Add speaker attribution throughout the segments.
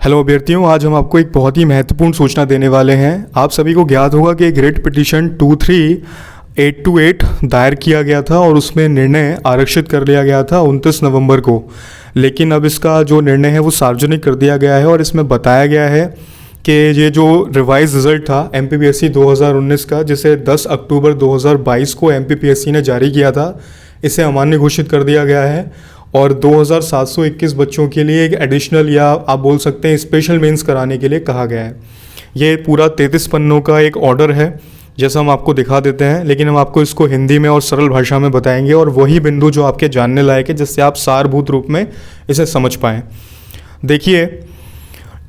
Speaker 1: Hello अभ्यर्थियों, आज हम आपको एक बहुत ही महत्वपूर्ण सूचना देने वाले हैं। आप सभी को ज्ञात होगा कि एक रिट पिटीशन 23828 दायर किया गया था और उसमें निर्णय आरक्षित कर लिया गया था 29 नवंबर को। लेकिन अब इसका जो निर्णय है वो सार्वजनिक कर दिया गया है और इसमें बताया गया है कि ये जो रिवाइज रिज़ल्ट था MPPSC 2019 का, जिसे 10 अक्टूबर 2022 को MPPSC ने जारी किया था, इसे अमान्य घोषित कर दिया गया है और 2721 बच्चों के लिए एक एडिशनल या आप बोल सकते हैं स्पेशल मेंस कराने के लिए कहा गया है। ये पूरा 33 पन्नों का एक ऑर्डर है, जैसा हम आपको दिखा देते हैं, लेकिन हम आपको इसको हिंदी में और सरल भाषा में बताएंगे और वही बिंदु जो आपके जानने लायक है, जिससे आप सारभूत रूप में इसे समझ पाएँ। देखिए,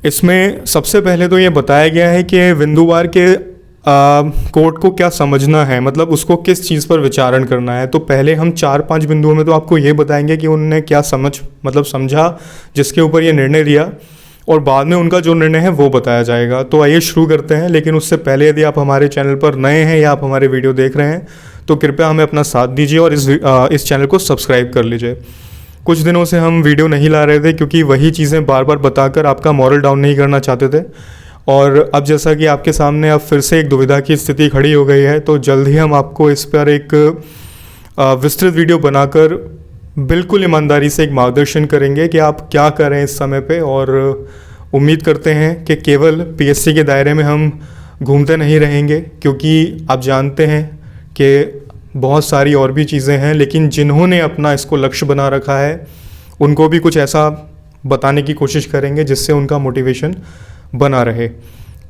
Speaker 1: इसमें सबसे पहले तो ये बताया गया है कि बिंदुवार के कोर्ट को क्या समझना है, मतलब उसको किस चीज़ पर विचारण करना है। तो पहले हम 4-5 बिंदुओं में तो आपको ये बताएंगे कि उन्होंने क्या समझा जिसके ऊपर ये निर्णय लिया, और बाद में उनका जो निर्णय है वो बताया जाएगा। तो आइए शुरू करते हैं। लेकिन उससे पहले यदि आप हमारे चैनल पर नए हैं या आप हमारे वीडियो देख रहे हैं तो कृपया हमें अपना साथ दीजिए और इस चैनल को सब्सक्राइब कर लीजिए। कुछ दिनों से हम वीडियो नहीं ला रहे थे क्योंकि वही चीज़ें बार बार बताकर आपका मॉरल डाउन नहीं करना चाहते थे, और अब जैसा कि आपके सामने अब फिर से एक दुविधा की स्थिति खड़ी हो गई है, तो जल्द ही हम आपको इस पर एक विस्तृत वीडियो बनाकर बिल्कुल ईमानदारी से एक मार्गदर्शन करेंगे कि आप क्या करें इस समय पे। और उम्मीद करते हैं कि केवल PSC के दायरे में हम घूमते नहीं रहेंगे, क्योंकि आप जानते हैं कि बहुत सारी और भी चीज़ें हैं, लेकिन जिन्होंने अपना इसको लक्ष्य बना रखा है उनको भी कुछ ऐसा बताने की कोशिश करेंगे जिससे उनका मोटिवेशन बना रहे।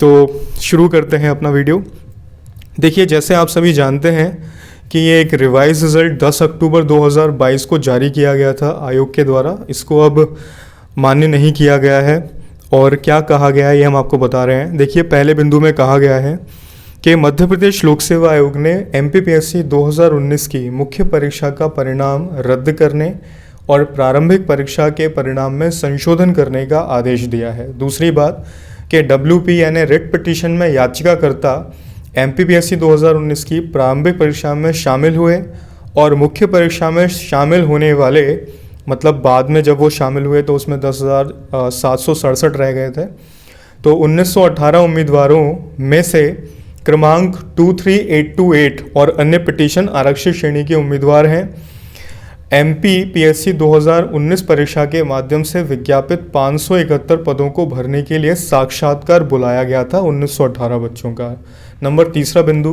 Speaker 1: तो शुरू करते हैं अपना वीडियो। देखिए, जैसे आप सभी जानते हैं कि ये एक रिवाइज रिज़ल्ट 10 अक्टूबर 2022 को जारी किया गया था आयोग के द्वारा। इसको अब मान्य नहीं किया गया है, और क्या कहा गया है ये हम आपको बता रहे हैं। देखिए, पहले बिंदु में कहा गया है कि मध्य प्रदेश लोक सेवा आयोग ने MPPSC 2019 की मुख्य परीक्षा का परिणाम रद्द करने और प्रारंभिक परीक्षा के परिणाम में संशोधन करने का आदेश दिया है। दूसरी बात कि WP यानी रिट पिटीशन में याचिकाकर्ता MPPSC 2019 की प्रारंभिक परीक्षा में शामिल हुए और मुख्य परीक्षा में शामिल होने वाले, मतलब बाद में जब वो शामिल हुए तो उसमें 10,767 रह गए थे, तो 1918 उम्मीदवारों में से क्रमांक 23828 और अन्य पिटीशन आरक्षित श्रेणी के उम्मीदवार हैं। MPPSC 2019 परीक्षा के माध्यम से विज्ञापित 571 पदों को भरने के लिए साक्षात्कार बुलाया गया था 1918 बच्चों का। नंबर तीसरा बिंदु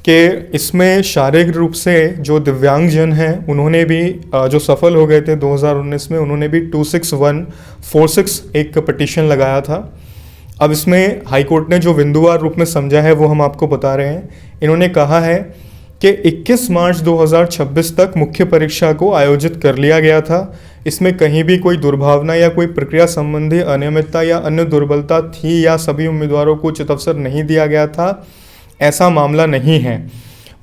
Speaker 1: कि इसमें शारीरिक रूप से जो दिव्यांगजन हैं उन्होंने भी जो सफल हो गए थे 2019 में, उन्होंने भी 26146 एक पिटीशन लगाया था। अब इसमें हाईकोर्ट ने जो बिंदुवार रूप में समझा है वो हम आपको बता रहे हैं। इन्होंने कहा है कि 21 मार्च 2026 तक मुख्य परीक्षा को आयोजित कर लिया गया था। इसमें कहीं भी कोई दुर्भावना या कोई प्रक्रिया संबंधी अनियमितता या अन्य दुर्बलता थी या सभी उम्मीदवारों को उचित अवसर नहीं दिया गया था, ऐसा मामला नहीं है।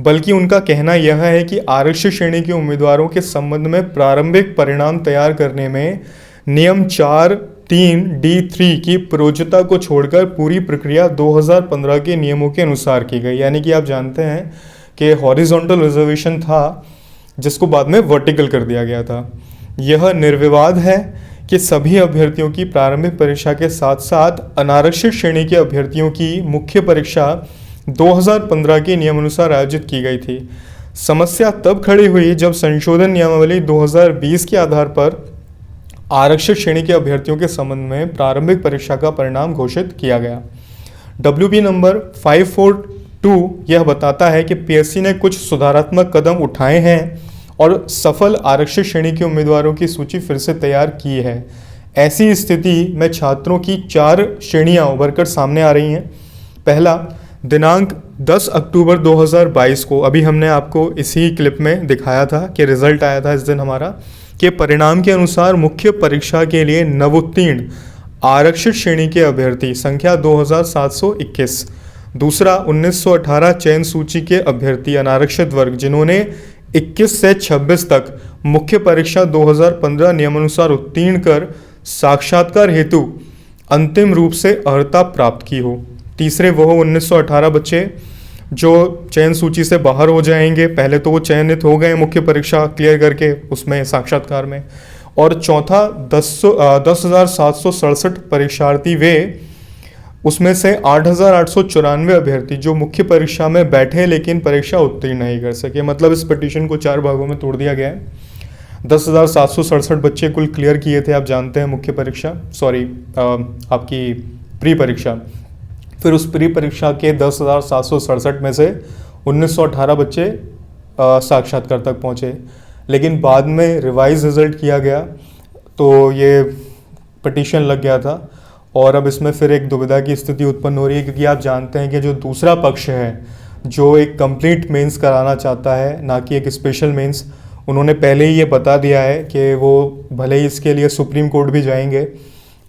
Speaker 1: बल्कि उनका कहना यह है कि आरक्षित श्रेणी के उम्मीदवारों के संबंध में प्रारंभिक परिणाम तैयार करने में नियम 4(3)(d)(3) की प्रयोज्यता को छोड़कर पूरी प्रक्रिया 2015 के नियमों के अनुसार की गई। यानी कि आप जानते हैं कि हॉरिजॉन्टल रिजर्वेशन था जिसको बाद में वर्टिकल कर दिया गया था। यह निर्विवाद है कि सभी अभ्यर्थियों की प्रारंभिक परीक्षा के साथ साथ अनारक्षित श्रेणी के अभ्यर्थियों की मुख्य परीक्षा 2015 के नियमानुसार आयोजित की गई थी। समस्या तब खड़ी हुई जब संशोधन नियमावली 2020 के आधार पर आरक्षित श्रेणी के अभ्यर्थियों के संबंध में प्रारंभिक परीक्षा का परिणाम घोषित किया गया। WP नंबर 542 यह बताता है कि PSC ने कुछ सुधारात्मक कदम उठाए हैं और सफल आरक्षित श्रेणी के उम्मीदवारों की सूची फिर से तैयार की है। ऐसी स्थिति में छात्रों की 4 श्रेणियां उभर कर सामने आ रही हैं। पहला, दिनांक 10 अक्टूबर 2022 को, अभी हमने आपको इसी क्लिप में दिखाया था कि रिजल्ट आया था इस दिन हमारा, के परिणाम के अनुसार मुख्य परीक्षा के लिए नवोत्तीर्ण आरक्षित श्रेणी के अभ्यर्थी संख्या 2721। दूसरा, 1918 चयन सूची के अभ्यर्थी अनारक्षित वर्ग जिन्होंने 21 से 26 तक मुख्य परीक्षा 2015 नियमानुसार उत्तीर्ण कर साक्षात्कार हेतु अंतिम रूप से अर्हता प्राप्त की हो। तीसरे, वह 1918 बच्चे जो चयन सूची से बाहर हो जाएंगे, पहले तो वो चयनित हो गए मुख्य परीक्षा क्लियर करके उसमें साक्षात्कार में, और चौथा 10,767 परीक्षार्थी वे, उसमें से 8,894 अभ्यर्थी जो मुख्य परीक्षा में बैठे लेकिन परीक्षा उत्तीर्ण नहीं कर सके। मतलब इस पिटीशन को 4 भागों में तोड़ दिया गया है। 10,767 बच्चे कुल क्लियर किए थे, आप जानते हैं, मुख्य परीक्षा, सॉरी आपकी प्री परीक्षा। फिर उस प्री परीक्षा के 10,767 में से 1,918 बच्चे साक्षात्कार तक पहुँचे, लेकिन बाद में रिवाइज रिज़ल्ट किया गया तो ये पिटीशन लग गया था। और अब इसमें फिर एक दुविधा की स्थिति उत्पन्न हो रही है, क्योंकि आप जानते हैं कि जो दूसरा पक्ष है जो एक कंप्लीट मेंस कराना चाहता है, ना कि एक स्पेशल मेंस, उन्होंने पहले ही ये बता दिया है कि वो भले ही इसके लिए सुप्रीम कोर्ट भी जाएंगे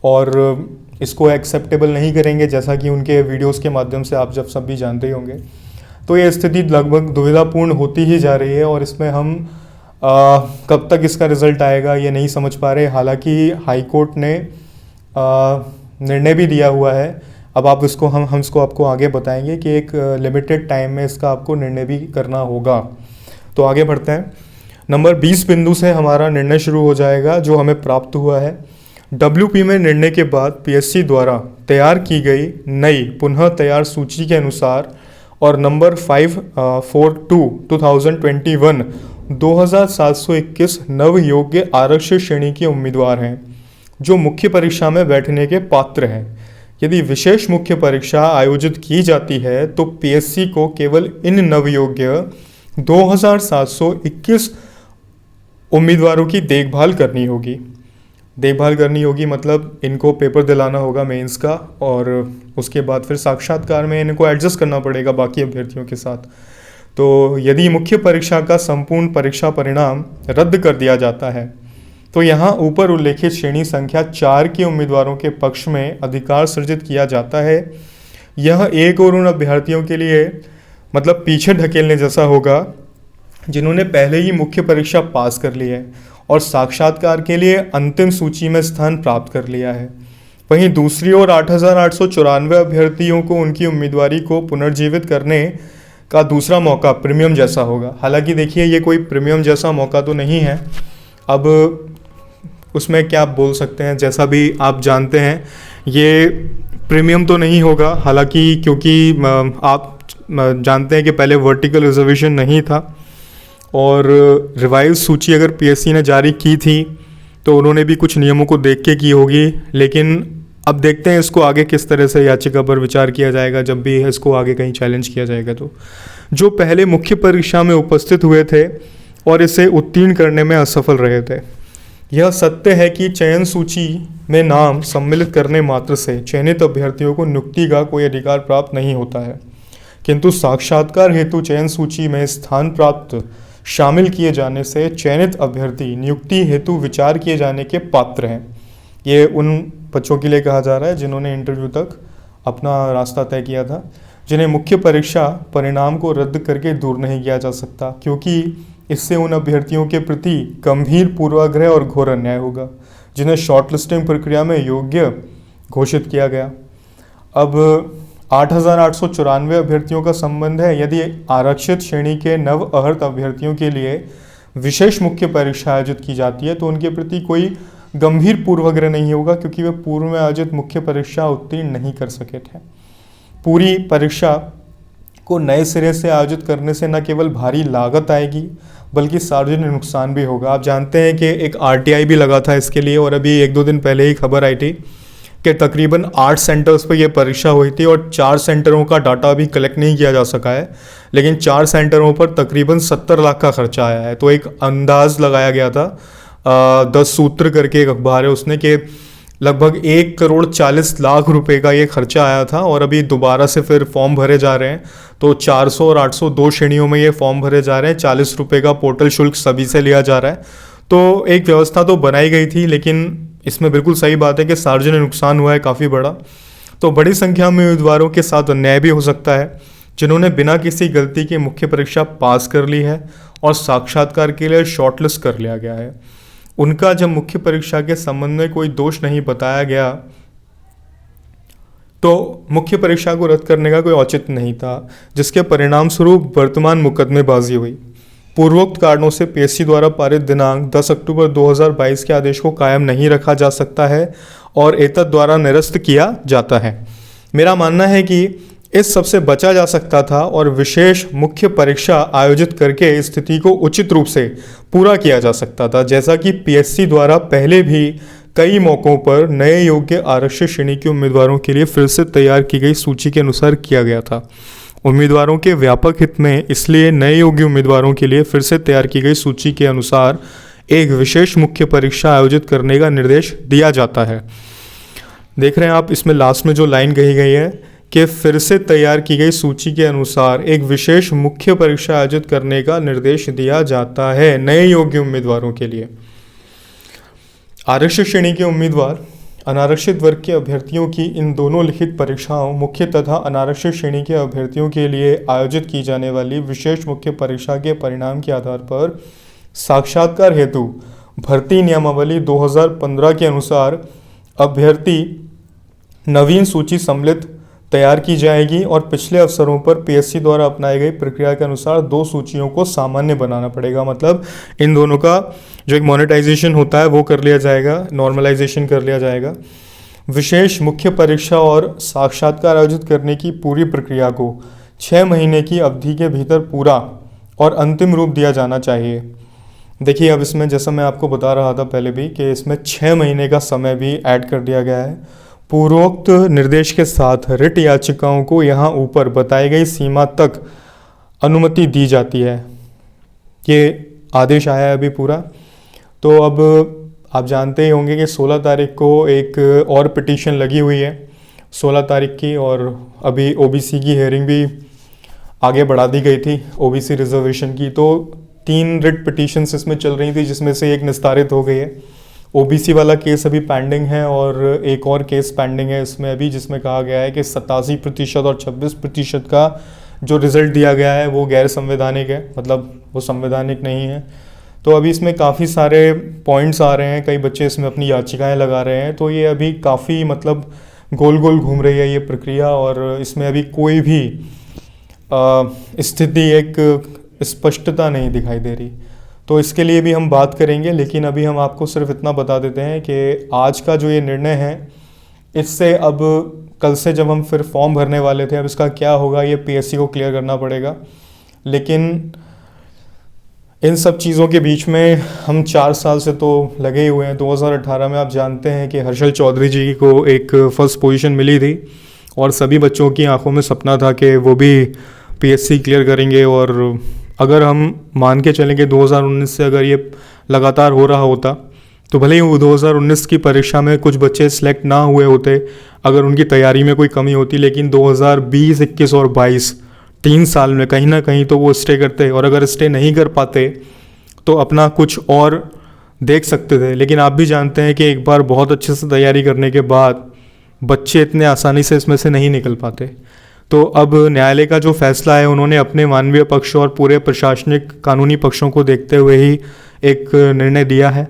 Speaker 1: और इसको एक्सेप्टेबल नहीं करेंगे, जैसा कि उनके वीडियोस के माध्यम से आप जब सब भी जानते ही होंगे। तो ये स्थिति लगभग दुविधापूर्ण होती ही जा रही है और इसमें हम कब तक इसका रिज़ल्ट आएगा ये नहीं समझ पा रहे। हालांकि हाई कोर्ट ने निर्णय भी दिया हुआ है। अब आप इसको हम इसको आपको आगे बताएंगे कि एक लिमिटेड टाइम में इसका आपको निर्णय भी करना होगा। तो आगे बढ़ते हैं। नंबर 20 बिंदु से हमारा निर्णय शुरू हो जाएगा जो हमें प्राप्त हुआ है। WP में निर्णय के बाद PSC द्वारा तैयार की गई नई पुनः तैयार सूची के अनुसार और नंबर 542/2021 2,721 नव योग्य आरक्षित श्रेणी के उम्मीदवार हैं जो मुख्य परीक्षा में बैठने के पात्र हैं। यदि विशेष मुख्य परीक्षा आयोजित की जाती है तो PSC को केवल इन नवयोग्य 2,721 उम्मीदवारों की देखभाल करनी होगी। मतलब इनको पेपर दिलाना होगा मेंस का और उसके बाद फिर साक्षात्कार में इनको एडजस्ट करना पड़ेगा बाकी अभ्यर्थियों के साथ। तो यदि मुख्य परीक्षा का संपूर्ण परीक्षा परिणाम रद्द कर दिया जाता है तो यहाँ ऊपर उल्लेखित श्रेणी संख्या 4 के उम्मीदवारों के पक्ष में अधिकार सृजित किया जाता है। यह एक और उन अभ्यर्थियों के लिए मतलब पीछे ढकेलने जैसा होगा जिन्होंने पहले ही मुख्य परीक्षा पास कर ली है और साक्षात्कार के लिए अंतिम सूची में स्थान प्राप्त कर लिया है। वहीं दूसरी ओर 8,894 अभ्यर्थियों को उनकी उम्मीदवारी को पुनर्जीवित करने का दूसरा मौका प्रीमियम जैसा होगा। हालांकि देखिए ये कोई प्रीमियम जैसा मौका तो नहीं है, अब उसमें क्या आप बोल सकते हैं, जैसा भी आप जानते हैं ये प्रीमियम तो नहीं होगा। हालांकि क्योंकि आप जानते हैं कि पहले वर्टिकल रिजर्वेशन नहीं था और रिवाइज सूची अगर PSC ने जारी की थी तो उन्होंने भी कुछ नियमों को देख के की होगी, लेकिन अब देखते हैं इसको आगे किस तरह से याचिका पर विचार किया जाएगा जब भी इसको आगे कहीं चैलेंज किया जाएगा। तो जो पहले मुख्य परीक्षा में उपस्थित हुए थे और इसे उत्तीर्ण करने में असफल रहे थे, यह सत्य है कि चयन सूची में नाम सम्मिलित करने मात्र से चयनित अभ्यर्थियों को नियुक्ति का कोई अधिकार प्राप्त नहीं होता है, किंतु साक्षात्कार हेतु चयन सूची में स्थान प्राप्त शामिल किए जाने से चयनित अभ्यर्थी नियुक्ति हेतु विचार किए जाने के पात्र हैं। ये उन बच्चों के लिए कहा जा रहा है जिन्होंने इंटरव्यू तक अपना रास्ता तय किया था, जिन्हें मुख्य परीक्षा परिणाम को रद्द करके दूर नहीं किया जा सकता, क्योंकि इससे उन अभ्यर्थियों के प्रति गंभीर पूर्वाग्रह और घोर अन्याय होगा जिन्हें शॉर्टलिस्टिंग प्रक्रिया में योग्य घोषित किया गया। अब 8,894 अभ्यर्थियों का संबंध है। यदि आरक्षित श्रेणी के नव अहर्त अभ्यर्थियों के लिए विशेष मुख्य परीक्षा आयोजित की जाती है तो उनके प्रति कोई गंभीर पूर्वाग्रह नहीं होगा, क्योंकि वे पूर्व में आयोजित मुख्य परीक्षा उत्तीर्ण नहीं कर सके थे। पूरी परीक्षा को नए सिरे से आयोजित करने से न केवल भारी लागत आएगी बल्कि सार्वजनिक नुकसान भी होगा। आप जानते हैं कि एक RTI भी लगा था इसके लिए और अभी 1-2 दिन पहले ही खबर आई थी कि तकरीबन 8 सेंटर्स पर यह परीक्षा हुई थी और 4 सेंटरों का डाटा अभी कलेक्ट नहीं किया जा सका है, लेकिन 4 सेंटरों पर तकरीबन 70 लाख का खर्चा आया है। तो एक अंदाज लगाया गया था 10 सूत्र करके एक अखबार है उसने कि लगभग 1,40,00,000 रुपए का ये खर्चा आया था और अभी दोबारा से फिर फॉर्म भरे जा रहे हैं। तो 400 और 802 श्रेणियों में ये फॉर्म भरे जा रहे हैं। 40 रुपये का पोर्टल शुल्क सभी से लिया जा रहा है। तो एक व्यवस्था तो बनाई गई थी, लेकिन इसमें बिल्कुल सही बात है कि सार्वजनिक नुकसान हुआ है काफ़ी बड़ा। तो बड़ी संख्या में उम्मीदवारों के साथ अन्याय भी हो सकता है जिन्होंने बिना किसी गलती के मुख्य परीक्षा पास कर ली है और साक्षात्कार के लिए शॉर्टलिस्ट कर लिया गया है। उनका जब मुख्य परीक्षा के संबंध में कोई दोष नहीं बताया गया तो मुख्य परीक्षा को रद्द करने का कोई औचित्य नहीं था, जिसके परिणाम स्वरूप वर्तमान मुकदमेबाजी हुई। पूर्वोक्त कारणों से पीएससी द्वारा पारित दिनांक 10 अक्टूबर 2022 के आदेश को कायम नहीं रखा जा सकता है और एतद द्वारा निरस्त किया जाता है। मेरा मानना है कि इस सब से बचा जा सकता था और विशेष मुख्य परीक्षा आयोजित करके इस स्थिति को उचित रूप से पूरा किया जा सकता था, जैसा कि पीएससी द्वारा पहले भी कई मौक़ों पर नए योग्य आरक्षित श्रेणी के उम्मीदवारों के लिए फिर से तैयार की गई सूची के अनुसार किया गया था। उम्मीदवारों के व्यापक हित में इसलिए नए योग्य उम्मीदवारों के लिए फिर से तैयार की गई सूची के अनुसार एक विशेष मुख्य परीक्षा आयोजित करने का निर्देश दिया जाता है। देख रहे हैं आप, इसमें लास्ट में जो लाइन कही गई है कि फिर से तैयार की गई सूची के अनुसार एक विशेष मुख्य परीक्षा आयोजित करने का निर्देश दिया जाता है नए योग्य उम्मीदवारों के लिए। आरक्षित श्रेणी के उम्मीदवार अनारक्षित वर्ग के अभ्यर्थियों की इन दोनों लिखित परीक्षाओं मुख्य तथा अनारक्षित श्रेणी के अभ्यर्थियों के लिए आयोजित की जाने वाली विशेष मुख्य परीक्षा के परिणाम के आधार पर साक्षात्कार हेतु भर्ती नियमावली 2015 के अनुसार अभ्यर्थी नवीन सूची सम्मिलित तैयार की जाएगी और पिछले अवसरों पर पीएससी द्वारा अपनाई गई प्रक्रिया के अनुसार दो सूचियों को सामान्य बनाना पड़ेगा। मतलब इन दोनों का जो एक मोनेटाइजेशन होता है वो कर लिया जाएगा, नॉर्मलाइजेशन कर लिया जाएगा। विशेष मुख्य परीक्षा और साक्षात्कार आयोजित करने की पूरी प्रक्रिया को 6 महीने की अवधि के भीतर पूरा और अंतिम रूप दिया जाना चाहिए। देखिए, अब इसमें जैसा मैं आपको बता रहा था पहले भी कि इसमें 6 महीने का समय भी ऐड कर दिया गया है। पूर्वोक्त निर्देश के साथ रिट याचिकाओं को यहाँ ऊपर बताई गई सीमा तक अनुमति दी जाती है। ये आदेश आया है अभी पूरा। तो अब आप जानते ही होंगे कि 16 तारीख को एक और पिटीशन लगी हुई है 16 तारीख की, और अभी ओबीसी की हेयरिंग भी आगे बढ़ा दी गई थी ओबीसी रिजर्वेशन की। तो 3 रिट पिटीशंस इसमें चल रही थी, जिसमें से एक निस्तारित हो गई है। ओबीसी वाला केस अभी पेंडिंग है और एक और केस पेंडिंग है इसमें अभी, जिसमें कहा गया है कि 87% और 26% का जो रिज़ल्ट दिया गया है वो गैर संवैधानिक है, मतलब वो संवैधानिक नहीं है। तो अभी इसमें काफ़ी सारे पॉइंट्स आ रहे हैं, कई बच्चे इसमें अपनी याचिकाएं लगा रहे हैं। तो ये अभी काफ़ी मतलब गोल गोल घूम रही है ये प्रक्रिया, और इसमें अभी कोई भी स्थिति एक स्पष्टता नहीं दिखाई दे रही। तो इसके लिए भी हम बात करेंगे, लेकिन अभी हम आपको सिर्फ इतना बता देते हैं कि आज का जो ये निर्णय है, इससे अब कल से जब हम फिर फॉर्म भरने वाले थे, अब इसका क्या होगा ये पीएससी को क्लियर करना पड़ेगा। लेकिन इन सब चीज़ों के बीच में हम 4 साल से तो लगे ही हुए हैं। 2018 में आप जानते हैं कि हर्षल चौधरी जी को एक फर्स्ट पोजीशन मिली थी और सभी बच्चों की आंखों में सपना था कि वो भी पीएससी क्लियर करेंगे। और अगर हम मान के चलें कि 2019 से अगर ये लगातार हो रहा होता, तो भले ही वो 2019 की परीक्षा में कुछ बच्चे सिलेक्ट ना हुए होते अगर उनकी तैयारी में कोई कमी होती, लेकिन 2020, 21 और 22 3 साल में कहीं ना कहीं तो वो स्टे करते, और अगर स्टे नहीं कर पाते तो अपना कुछ और देख सकते थे। लेकिन आप भी जानते हैं कि एक बार बहुत अच्छे से तैयारी करने के बाद बच्चे इतने आसानी से इसमें से नहीं निकल पाते। तो अब न्यायालय का जो फैसला है, उन्होंने अपने मानवीय पक्ष और पूरे प्रशासनिक कानूनी पक्षों को देखते हुए ही एक निर्णय दिया है।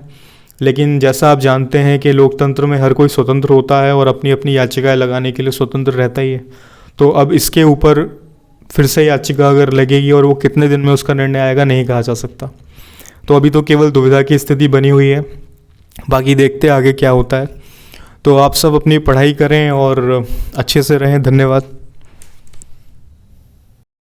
Speaker 1: लेकिन जैसा आप जानते हैं कि लोकतंत्र में हर कोई स्वतंत्र होता है और अपनी अपनी याचिकाएं लगाने के लिए स्वतंत्र रहता ही है। तो अब इसके ऊपर फिर से याचिका अगर लगेगी और वो कितने दिन में उसका निर्णय आएगा नहीं कहा जा सकता। तो अभी तो केवल दुविधा की स्थिति बनी हुई है, बाकी देखते आगे क्या होता है। तो आप सब अपनी पढ़ाई करें और अच्छे से रहें। धन्यवाद।